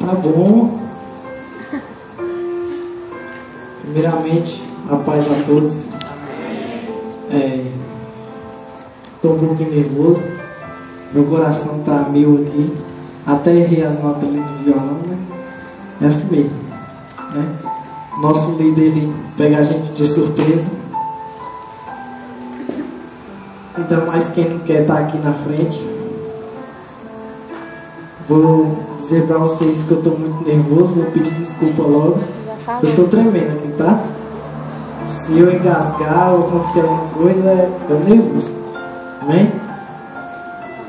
Tá bom. Primeiramente, a paz a todos. Estou um pouquinho nervoso. Meu coração tá mil aqui. Até errei as notas ali no violão, né? É assim mesmo, né? Nosso líder, ele pega a gente de surpresa. Ainda mais quem não quer estar aqui na frente. Vou dizer pra vocês que eu tô muito nervoso. Vou pedir desculpa logo. Eu tô tremendo aqui, tá? Se eu engasgar ou acontecer alguma coisa, eu nervoso. Amém?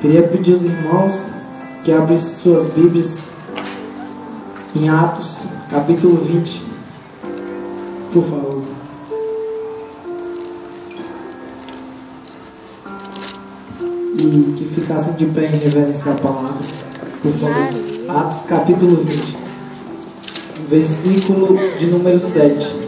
Queria pedir aos irmãos que abrissem suas Bíblias em Atos, capítulo 20. Por favor. E que ficassem de pé em reverência à palavra. Por favor. Atos, capítulo 20. Versículo de número 7.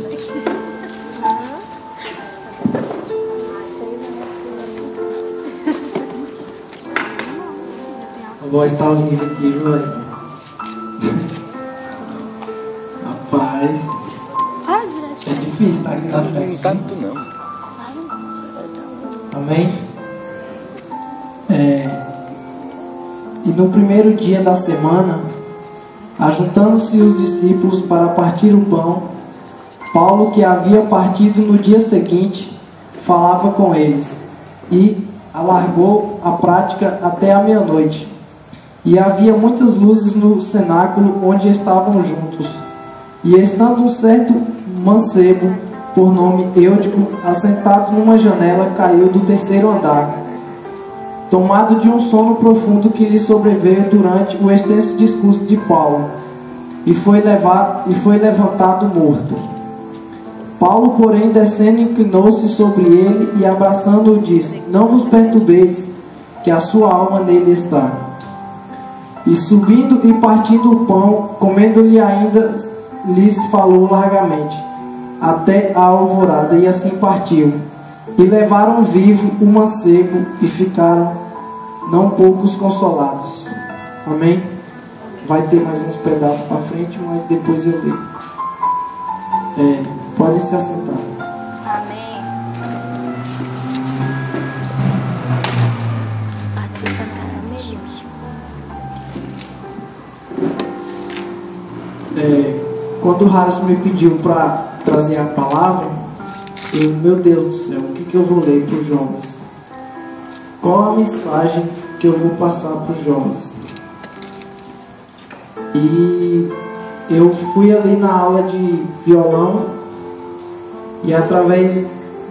A voz está horrível aqui, viu? Rapaz, é difícil estar aqui na frente. Não tanto não. Amém? E no primeiro dia da semana, ajuntando-se os discípulos para partir o pão, Paulo, que havia partido no dia seguinte, falava com eles, e alargou a prática até a meia-noite. E havia muitas luzes no cenáculo onde estavam juntos. E estando um certo mancebo, por nome Eutico, assentado numa janela, caiu do terceiro andar, tomado de um sono profundo que lhe sobreveio durante o extenso discurso de Paulo, e foi levantado morto. Paulo, porém, descendo, inclinou-se sobre ele e, abraçando-o, disse: Não vos perturbeis, que a sua alma nele está. E subindo e partindo o pão, comendo-lhe ainda, lhes falou largamente, até a alvorada, e assim partiu. E levaram vivo o mancebo, e ficaram não poucos consolados. Amém? Vai ter mais uns pedaços para frente, mas depois eu leio. Podem se assentar. Amém. Quando o Harrison me pediu para trazer a palavra, meu Deus do céu, o que eu vou ler para os jovens? Qual a mensagem que eu vou passar para os jovens? E eu fui ali na aula de violão, e através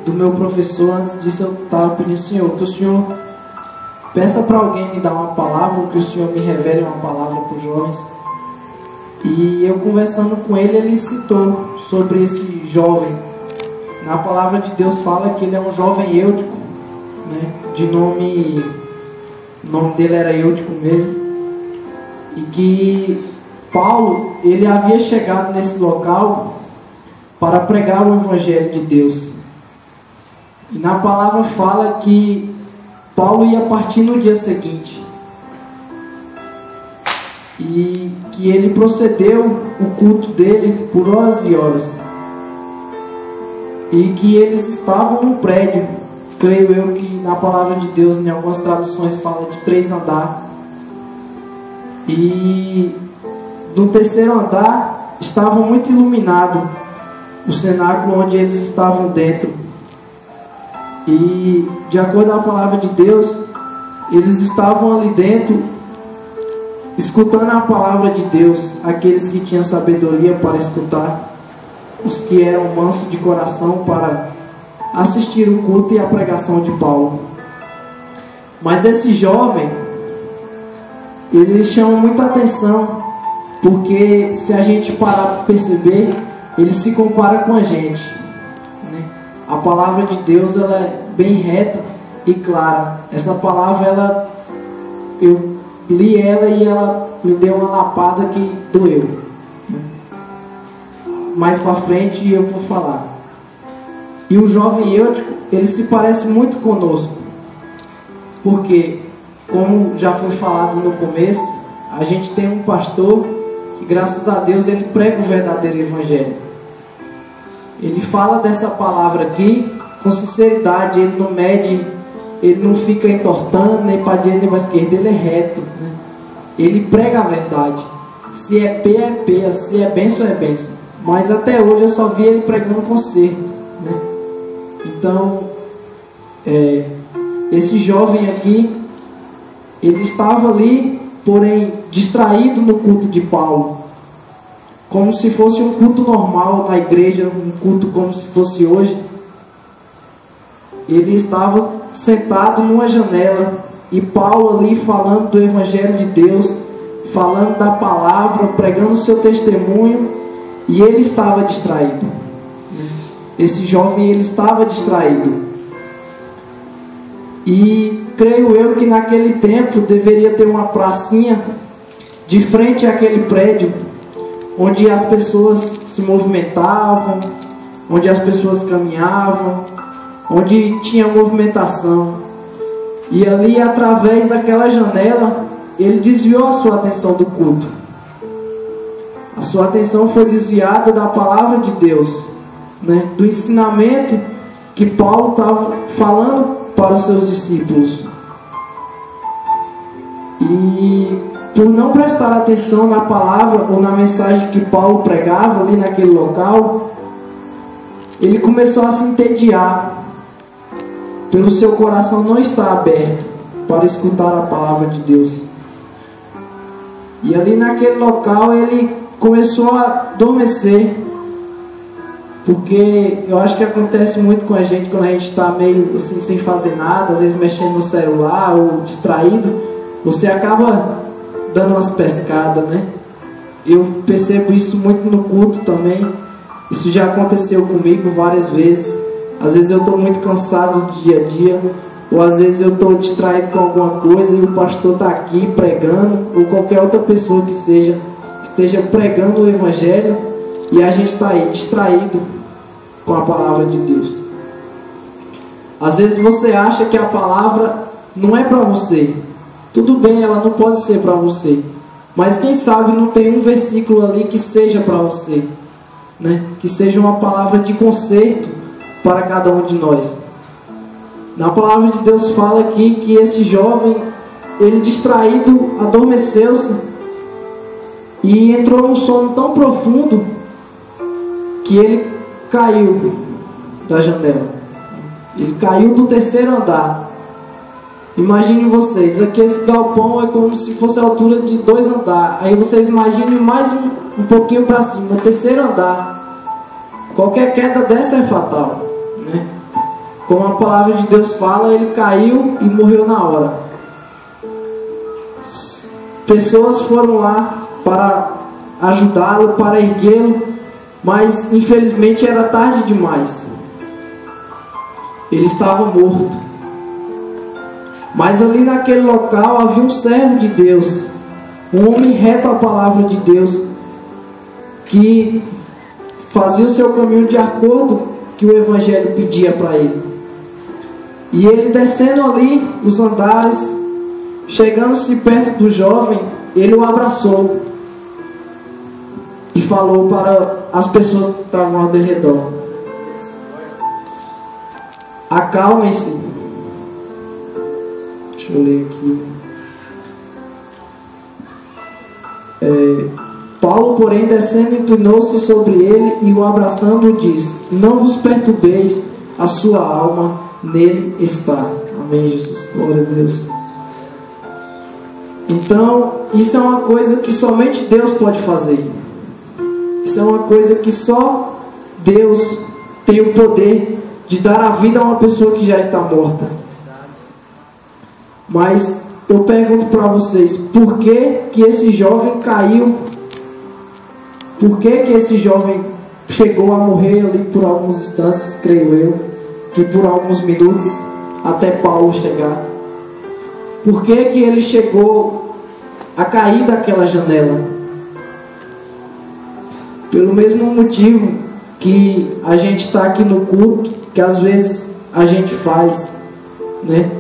do meu professor, antes disso eu estava pedindo: Senhor, que o Senhor peça para alguém me dar uma palavra, ou que o Senhor me revele uma palavra para os jovens. E eu conversando com ele, ele citou sobre esse jovem. Na palavra de Deus fala que ele é um jovem Eutico, né? O nome dele era Eutico mesmo. E que Paulo, ele havia chegado nesse local para pregar o Evangelho de Deus. E na palavra fala que Paulo ia partir no dia seguinte. E que ele procedeu o culto dele por horas e horas. E que eles estavam num prédio, creio eu que na palavra de Deus, em algumas traduções fala de 3 andares. E no terceiro andar estava muito iluminado o cenáculo onde eles estavam dentro. E de acordo com a palavra de Deus, eles estavam ali dentro, escutando a palavra de Deus, aqueles que tinham sabedoria para escutar, os que eram mansos de coração para assistir o culto e a pregação de Paulo. Mas esse jovem, ele chama muita atenção, porque se a gente parar para perceber, ele se compara com a gente, né? A palavra de Deus, ela é bem reta e clara. Essa palavra, eu li ela e ela me deu uma lapada que doeu. Mais para frente eu vou falar. E o jovem Eutico, ele se parece muito conosco, porque, como já foi falado no começo, a gente tem um pastor que, graças a Deus, ele prega o verdadeiro evangelho. Ele fala dessa palavra aqui com sinceridade, ele não mede, ele não fica entortando nem para a direita nem para a esquerda, ele é reto, né? Ele prega a verdade. Se é P, é P, se é bênção, é bênção. Mas até hoje eu só vi ele pregando conserto, né? Então, esse jovem aqui, ele estava ali, porém distraído no culto de Paulo, como se fosse um culto normal na igreja, um culto como se fosse hoje. Ele estava sentado numa janela e Paulo ali falando do evangelho de Deus, falando da palavra, pregando o seu testemunho, e ele estava distraído. Esse jovem, ele estava distraído. E creio eu que naquele tempo deveria ter uma pracinha de frente àquele prédio, onde as pessoas se movimentavam, onde as pessoas caminhavam, onde tinha movimentação. E ali, através daquela janela, ele desviou a sua atenção do culto. A sua atenção foi desviada da palavra de Deus, né? Do ensinamento que Paulo estava falando para os seus discípulos. E por não prestar atenção na palavra ou na mensagem que Paulo pregava ali naquele local, ele começou a se entediar, pelo seu coração não estar aberto para escutar a palavra de Deus. E ali naquele local ele começou a adormecer, porque eu acho que acontece muito com a gente quando a gente está meio assim sem fazer nada, às vezes mexendo no celular ou distraído, você acaba dando umas pescadas, né? Eu percebo isso muito no culto também. Isso já aconteceu comigo várias vezes. Às vezes eu estou muito cansado do dia a dia, ou às vezes eu estou distraído com alguma coisa e o pastor está aqui pregando, ou qualquer outra pessoa que esteja pregando o evangelho, e a gente está aí distraído com a palavra de Deus. Às vezes você acha que a palavra não é para você. Tudo bem, ela não pode ser para você, mas quem sabe não tem um versículo ali que seja para você, né? Que seja uma palavra de conserto para cada um de nós. Na palavra de Deus fala aqui que esse jovem, ele distraído, adormeceu-se e entrou num sono tão profundo que ele caiu da janela. Ele caiu do 3º andar. Imaginem vocês, aqui esse galpão é como se fosse a altura de 2 andares. Aí vocês imaginem mais um pouquinho para cima, o 3º andar. Qualquer queda dessa é fatal, né? Como a palavra de Deus fala, ele caiu e morreu na hora. Pessoas foram lá para ajudá-lo, para erguê-lo, mas infelizmente era tarde demais. Ele estava morto. Mas ali naquele local havia um servo de Deus, um homem reto à palavra de Deus, que fazia o seu caminho de acordo que o evangelho pedia para ele. E ele, descendo ali os andares, chegando-se perto do jovem, ele o abraçou e falou para as pessoas que estavam ao redor: acalmem-se. Deixa eu ler aqui. Paulo, porém, descendo, inclinou-se sobre ele e o abraçando disse: não vos perturbeis, a sua alma nele está. Amém, Jesus. Glória a Deus. Então, isso é uma coisa que somente Deus pode fazer. Isso é uma coisa que só Deus tem o poder de dar a vida a uma pessoa que já está morta. Mas eu pergunto para vocês, por que que esse jovem caiu? Por que que esse jovem chegou a morrer ali por alguns instantes, creio eu, que por alguns minutos, até Paulo chegar? Por que que ele chegou a cair daquela janela? Pelo mesmo motivo que a gente está aqui no culto, que às vezes a gente faz, né?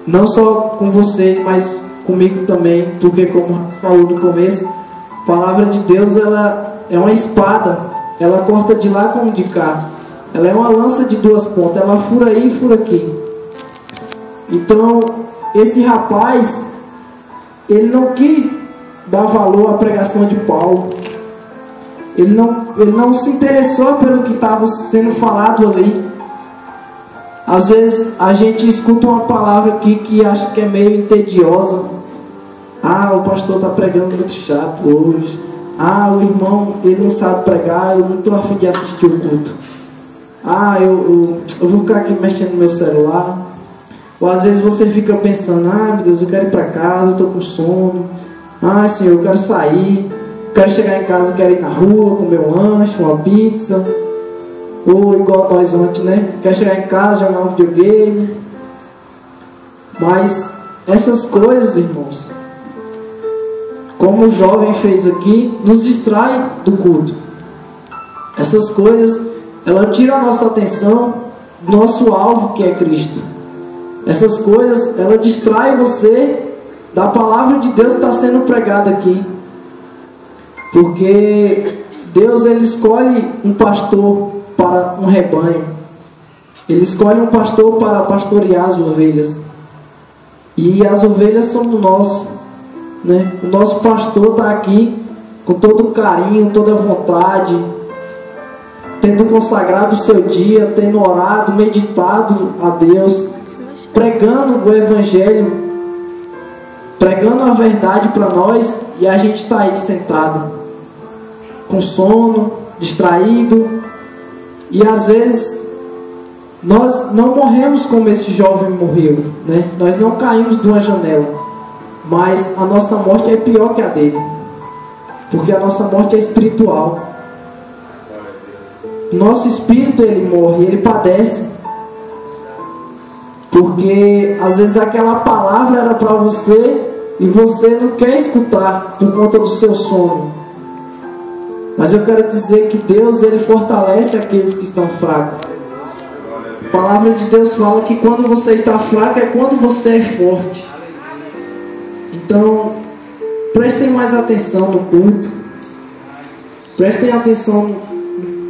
Não só com vocês, mas comigo também, porque como falou no começo, a palavra de Deus, ela é uma espada, ela corta de lá como de cá, ela é uma lança de duas pontas, ela fura aí e fura aqui. Então esse rapaz, ele não quis dar valor à pregação de Paulo, ele não se interessou pelo que estava sendo falado ali. Às vezes a gente escuta uma palavra aqui que acha que é meio entediosa. Ah, o pastor está pregando muito chato hoje. Ah, o irmão, ele não sabe pregar, eu não estou a fim de assistir o culto. Ah, eu vou ficar aqui mexendo no meu celular. Ou às vezes você fica pensando, ah, meu Deus, eu quero ir para casa, eu estou com sono. Ah, Senhor, eu quero sair, quero chegar em casa, quero ir na rua, comer um lanche, uma pizza. Ou igual nós ontem, né? Quer chegar em casa, jogar um videogame. Mas essas coisas, irmãos, como o jovem fez aqui, nos distrai do culto. Essas coisas, elas tiram a nossa atenção do nosso alvo, que é Cristo. Essas coisas, elas distraem você da palavra de Deus que está sendo pregada aqui. Porque Deus, ele escolhe um pastor para um rebanho. Ele escolhe um pastor para pastorear as ovelhas. E as ovelhas somos nós, né? O nosso pastor está aqui com todo o carinho, toda a vontade, tendo consagrado o seu dia, tendo orado, meditado a Deus, pregando o Evangelho, pregando a verdade para nós, e a gente está aí sentado com sono, distraído. E às vezes nós não morremos como esse jovem morreu, né? Nós não caímos de uma janela, mas a nossa morte é pior que a dele, porque a nossa morte é espiritual. Nosso espírito, ele morre, ele padece, porque às vezes aquela palavra era para você e você não quer escutar por conta do seu sono. Mas eu quero dizer que Deus, ele fortalece aqueles que estão fracos. A palavra de Deus fala que quando você está fraco é quando você é forte. Então, prestem mais atenção no culto. Prestem atenção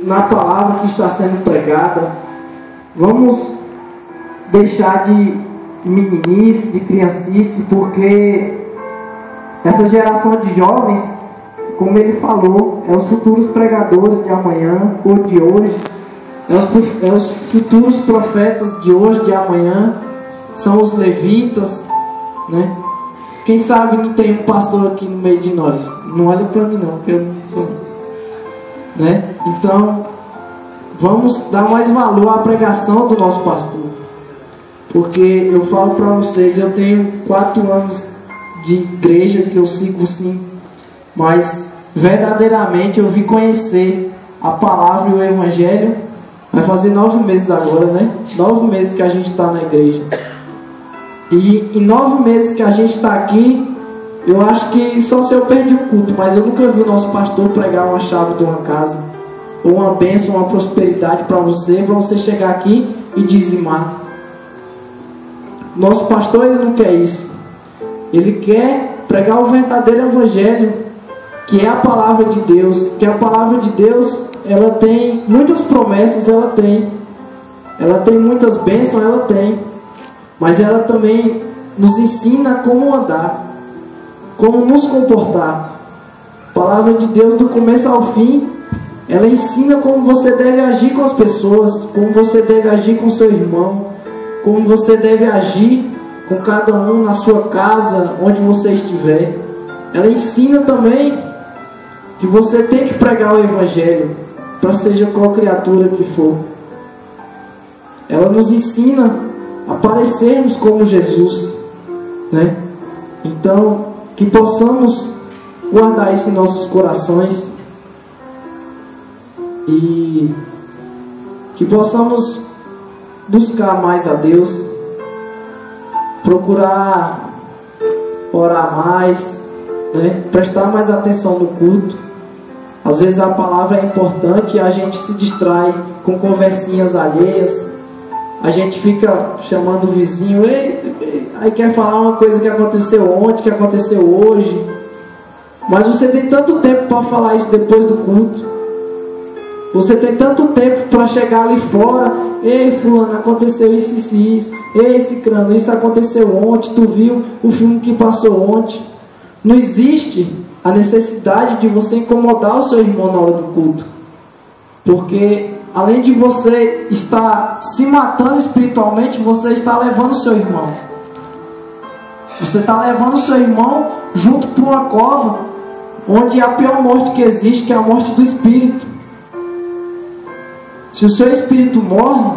na palavra que está sendo pregada. Vamos deixar de meninice, de criancice, porque essa geração de jovens, como ele falou, é os futuros pregadores de amanhã ou de hoje, é os futuros profetas de hoje, de amanhã, são os levitas, né? Quem sabe não tem um pastor aqui no meio de nós? Não olha para mim não, porque eu não sou, né? Então, vamos dar mais valor à pregação do nosso pastor, porque eu falo para vocês, eu tenho 4 anos de igreja que eu sigo sim, mas verdadeiramente eu vim conhecer a palavra e o Evangelho. Vai fazer 9 meses agora, né? 9 meses que a gente está na igreja. E em 9 meses que a gente está aqui, eu acho que só se eu perdi o culto, mas eu nunca vi o nosso pastor pregar uma chave de uma casa, ou uma bênção, uma prosperidade para você chegar aqui e dizimar. Nosso pastor, ele não quer isso. Ele quer pregar o verdadeiro Evangelho, que é a palavra de Deus. Que a palavra de Deus, ela tem muitas promessas, ela tem muitas bênçãos, ela tem, mas ela também nos ensina como andar, como nos comportar. A palavra de Deus, do começo ao fim, ela ensina como você deve agir com as pessoas, como você deve agir com seu irmão, como você deve agir com cada um na sua casa, onde você estiver. Ela ensina também que você tem que pregar o Evangelho, para seja qual criatura que for. Ela nos ensina a parecermos como Jesus, né? Então, que possamos guardar isso em nossos corações e que possamos buscar mais a Deus, procurar orar mais, né? Prestar mais atenção no culto. Às vezes a palavra é importante e a gente se distrai com conversinhas alheias. A gente fica chamando o vizinho, ei, aí quer falar uma coisa que aconteceu ontem, que aconteceu hoje. Mas você tem tanto tempo para falar isso depois do culto. Você tem tanto tempo para chegar ali fora. Ei, fulano, aconteceu isso, isso e isso. Ei, cicrano, isso aconteceu ontem. Tu viu o filme que passou ontem. Não existe a necessidade de você incomodar o seu irmão na hora do culto. Porque além de você estar se matando espiritualmente, você está levando o seu irmão. Você está levando o seu irmão junto para uma cova, onde é a pior morte que existe, que é a morte do espírito. Se o seu espírito morre,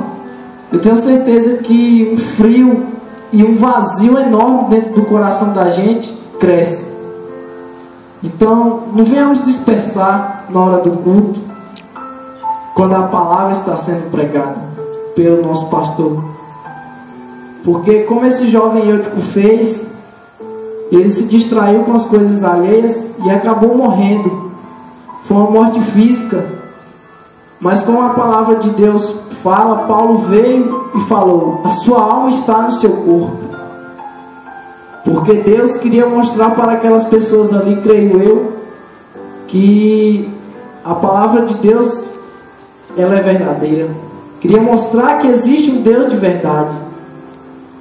eu tenho certeza que um frio e um vazio enorme dentro do coração da gente cresce. Então, não venhamos dispersar na hora do culto, quando a palavra está sendo pregada pelo nosso pastor. Porque como esse jovem Eutico fez, ele se distraiu com as coisas alheias e acabou morrendo. Foi uma morte física. Mas como a palavra de Deus fala, Paulo veio e falou: a sua alma está no seu corpo. Porque Deus queria mostrar para aquelas pessoas ali, creio eu, que a palavra de Deus, ela é verdadeira. Queria mostrar que existe um Deus de verdade.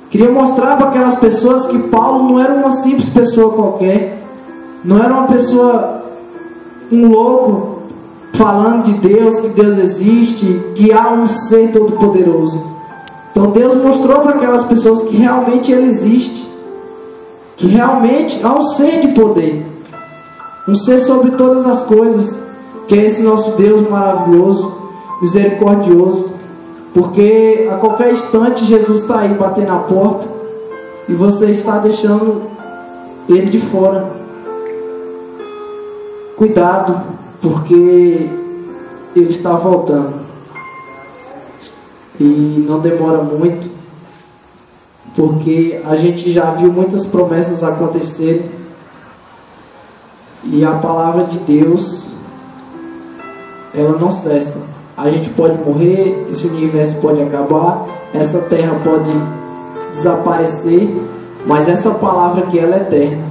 Queria mostrar para aquelas pessoas que Paulo não era uma simples pessoa qualquer. Não era uma pessoa, um louco, falando de Deus, que Deus existe, que há um ser todo-poderoso. Então Deus mostrou para aquelas pessoas que realmente Ele existe. Que realmente há um ser de poder. Um ser sobre todas as coisas. Que é esse nosso Deus maravilhoso, misericordioso. Porque a qualquer instante Jesus está aí batendo na porta e você está deixando Ele de fora. Cuidado, porque Ele está voltando e não demora muito, porque a gente já viu muitas promessas acontecerem e a palavra de Deus, ela não cessa. A gente pode morrer, esse universo pode acabar, essa terra pode desaparecer, mas essa palavra aqui, ela é eterna.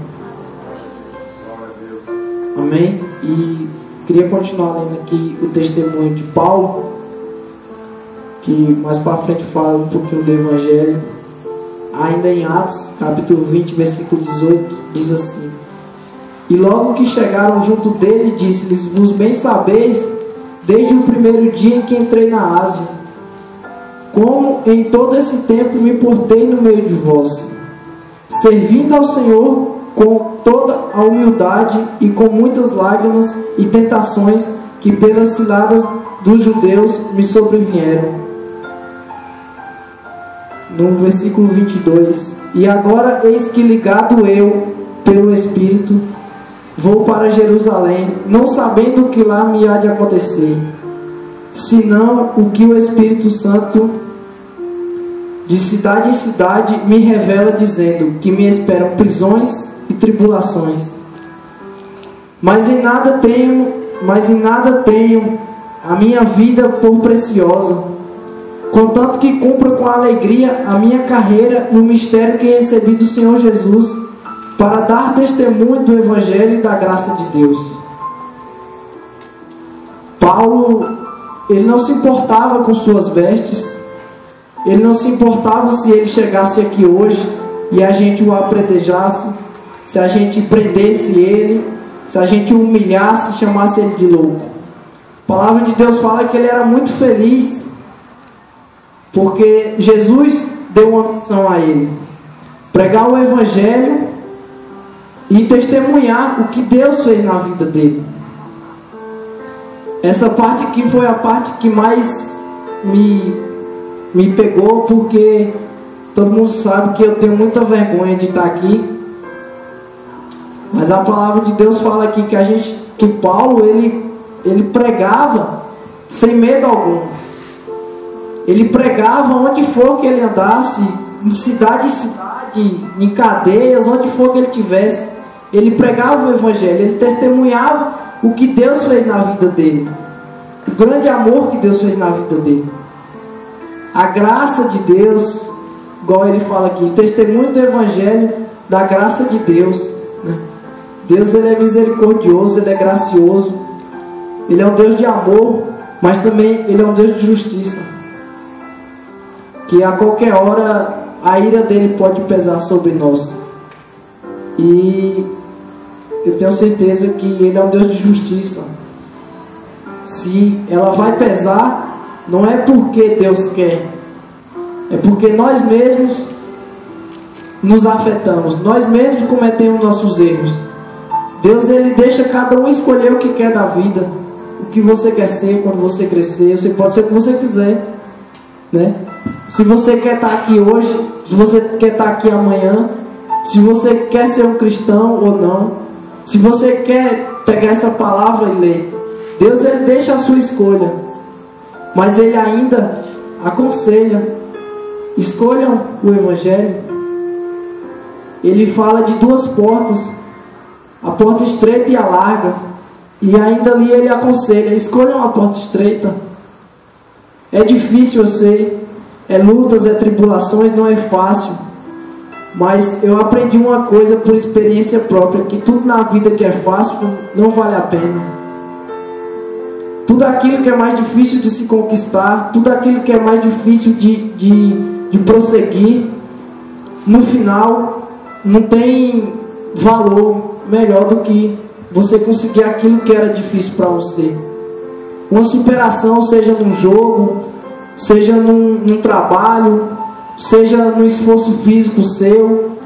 Amém? E queria continuar lendo aqui o testemunho de Paulo, que mais para frente fala um pouquinho do Evangelho. Ainda em Atos, capítulo 20, versículo 18, diz assim: e logo que chegaram junto dele, disse-lhes: vos bem sabeis, desde o primeiro dia em que entrei na Ásia, como em todo esse tempo me portei no meio de vós, servindo ao Senhor com toda a humildade e com muitas lágrimas e tentações que pelas ciladas dos judeus me sobrevieram. No versículo 22: e agora eis que, ligado eu pelo Espírito, vou para Jerusalém, não sabendo o que lá me há de acontecer, senão o que o Espírito Santo de cidade em cidade me revela, dizendo que me esperam prisões e tribulações. Mas em nada tenho a minha vida por preciosa, contanto que cumpra com alegria a minha carreira e o mistério que recebi do Senhor Jesus, para dar testemunho do Evangelho e da graça de Deus. Paulo, ele não se importava com suas vestes, ele não se importava se ele chegasse aqui hoje e a gente o apredejasse, se a gente prendesse ele, se a gente o humilhasse e chamasse ele de louco. A palavra de Deus fala que ele era muito feliz, porque Jesus deu uma missão a ele: pregar o Evangelho e testemunhar o que Deus fez na vida dele. Essa parte aqui foi a parte que mais me pegou, porque todo mundo sabe que eu tenho muita vergonha de estar aqui. Mas a palavra de Deus fala aqui que Paulo, ele pregava sem medo algum. Ele pregava onde for que ele andasse, em cidade em cidade, em cadeias, onde for que ele tivesse. Ele pregava o Evangelho, ele testemunhava o que Deus fez na vida dele, o grande amor que Deus fez na vida dele, a graça de Deus, igual ele fala aqui, testemunho do Evangelho da graça de Deus, né? Deus, ele é misericordioso, ele é gracioso, ele é um Deus de amor, mas também ele é um Deus de justiça, que a qualquer hora a ira dele pode pesar sobre nós. E eu tenho certeza que ele é um Deus de justiça. Se ela vai pesar, não é porque Deus quer, é porque nós mesmos nos afetamos, nós mesmos cometemos nossos erros. Deus, ele deixa cada um escolher o que quer da vida, o que você quer ser quando você crescer. Você pode ser o que você quiser, né? Se você quer estar aqui hoje, se você quer estar aqui amanhã, se você quer ser um cristão ou não, se você quer pegar essa palavra e ler, Deus, ele deixa a sua escolha, mas ele ainda aconselha: escolham o Evangelho. Ele fala de duas portas, a porta estreita e a larga, e ainda ali ele aconselha: escolham a porta estreita. É difícil, eu sei, é lutas, é tribulações, não é fácil, mas eu aprendi uma coisa por experiência própria, que tudo na vida que é fácil não vale a pena. Tudo aquilo que é mais difícil de se conquistar, tudo aquilo que é mais difícil de prosseguir, no final não tem valor melhor do que você conseguir aquilo que era difícil para você. Uma superação, seja num jogo, seja num trabalho, seja no esforço físico seu,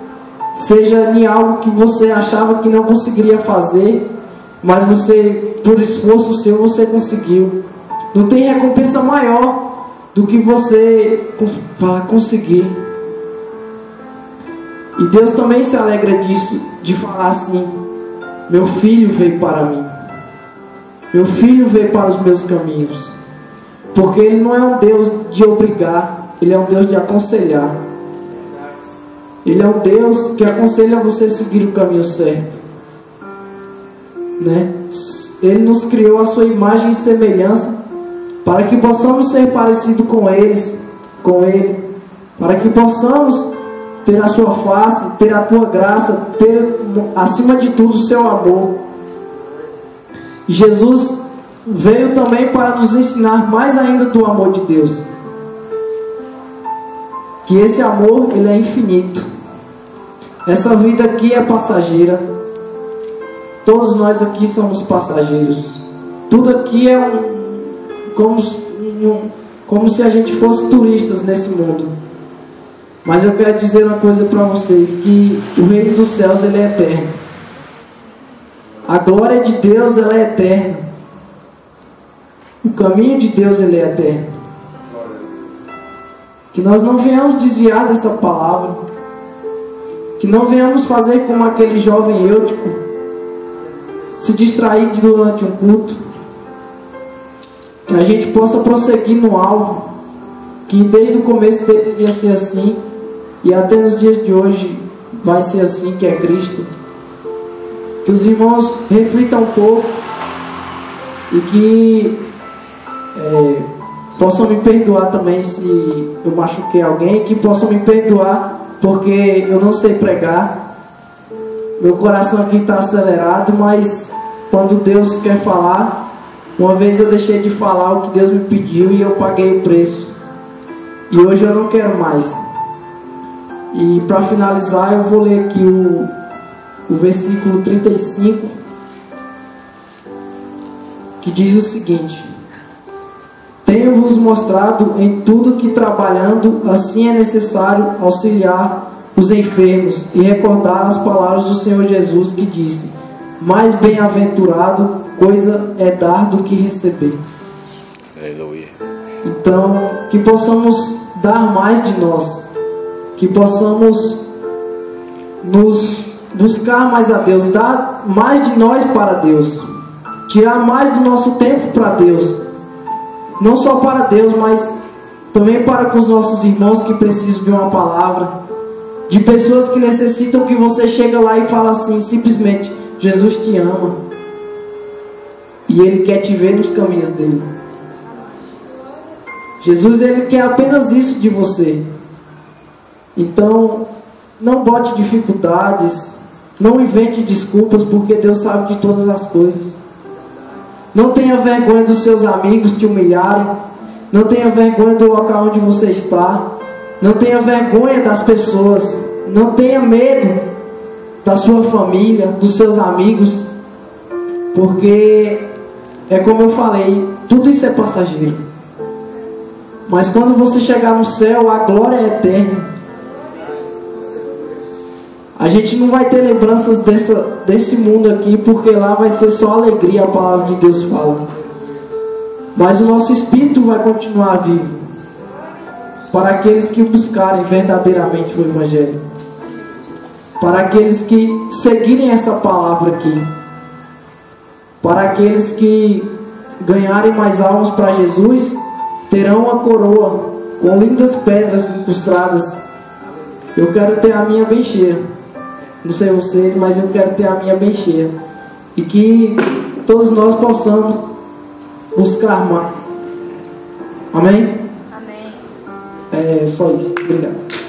seja em algo que você achava que não conseguiria fazer, mas você, por esforço seu, você conseguiu. Não tem recompensa maior do que você conseguir. E Deus também se alegra disso, de falar assim: meu filho veio para mim, meu filho veio para os meus caminhos. Porque ele não é um Deus de obrigar, ele é um Deus de aconselhar. Ele é um Deus que aconselha você a seguir o caminho certo, né? Ele nos criou a sua imagem e semelhança, para que possamos ser parecidos com Ele, para que possamos ter a sua face, ter a tua graça, ter acima de tudo o seu amor. E Jesus veio também para nos ensinar mais ainda do amor de Deus, que esse amor, ele é infinito. Essa vida aqui é passageira, todos nós aqui somos passageiros, tudo aqui é como se a gente fosse turistas nesse mundo. Mas eu quero dizer uma coisa para vocês, que o reino dos céus, ele é eterno. A glória de Deus, ela é eterna. O caminho de Deus, ele é eterno. Que nós não venhamos desviar dessa palavra, que não venhamos fazer como aquele jovem Eutico, se distrair durante um culto. Que a gente possa prosseguir no alvo, que desde o começo deveria ser assim, e até nos dias de hoje vai ser assim, que é Cristo. Que os irmãos reflitam um pouco e que possam me perdoar também se eu machuquei alguém, que possam me perdoar porque eu não sei pregar. Meu coração aqui está acelerado, mas quando Deus quer falar, uma vez eu deixei de falar o que Deus me pediu e eu paguei o preço, e hoje eu não quero mais. E para finalizar, eu vou ler aqui o versículo 35, que diz o seguinte: tenho-vos mostrado em tudo que, trabalhando assim, é necessário auxiliar os enfermos e recordar as palavras do Senhor Jesus, que disse: mais bem-aventurado coisa é dar do que receber. Aleluia. Então, que possamos dar mais de nós, que possamos nos buscar mais a Deus, dar mais de nós para Deus, tirar mais do nosso tempo para Deus, não só para Deus, mas também para com os nossos irmãos que precisam de uma palavra, de pessoas que necessitam que você chega lá e fala assim, simplesmente: Jesus te ama, e Ele quer te ver nos caminhos dele. Jesus, Ele quer apenas isso de você. Então, não bote dificuldades, não invente desculpas, porque Deus sabe de todas as coisas. Não tenha vergonha dos seus amigos te humilharem. Não tenha vergonha do local onde você está. Não tenha vergonha das pessoas. Não tenha medo da sua família, dos seus amigos, porque é como eu falei, tudo isso é passageiro. Mas quando você chegar no céu, a glória é eterna. A gente não vai ter lembranças desse mundo aqui, porque lá vai ser só alegria, a palavra de Deus fala. Mas o nosso espírito vai continuar vivo para aqueles que buscarem verdadeiramente o Evangelho, para aqueles que seguirem essa palavra aqui, para aqueles que ganharem mais almas para Jesus, terão uma coroa com lindas pedras incrustadas. Eu quero ter a minha bem cheia. Não sei vocês, mas eu quero ter a minha bem cheia. E que todos nós possamos buscar mais. Amém? Amém. É só isso. Obrigado.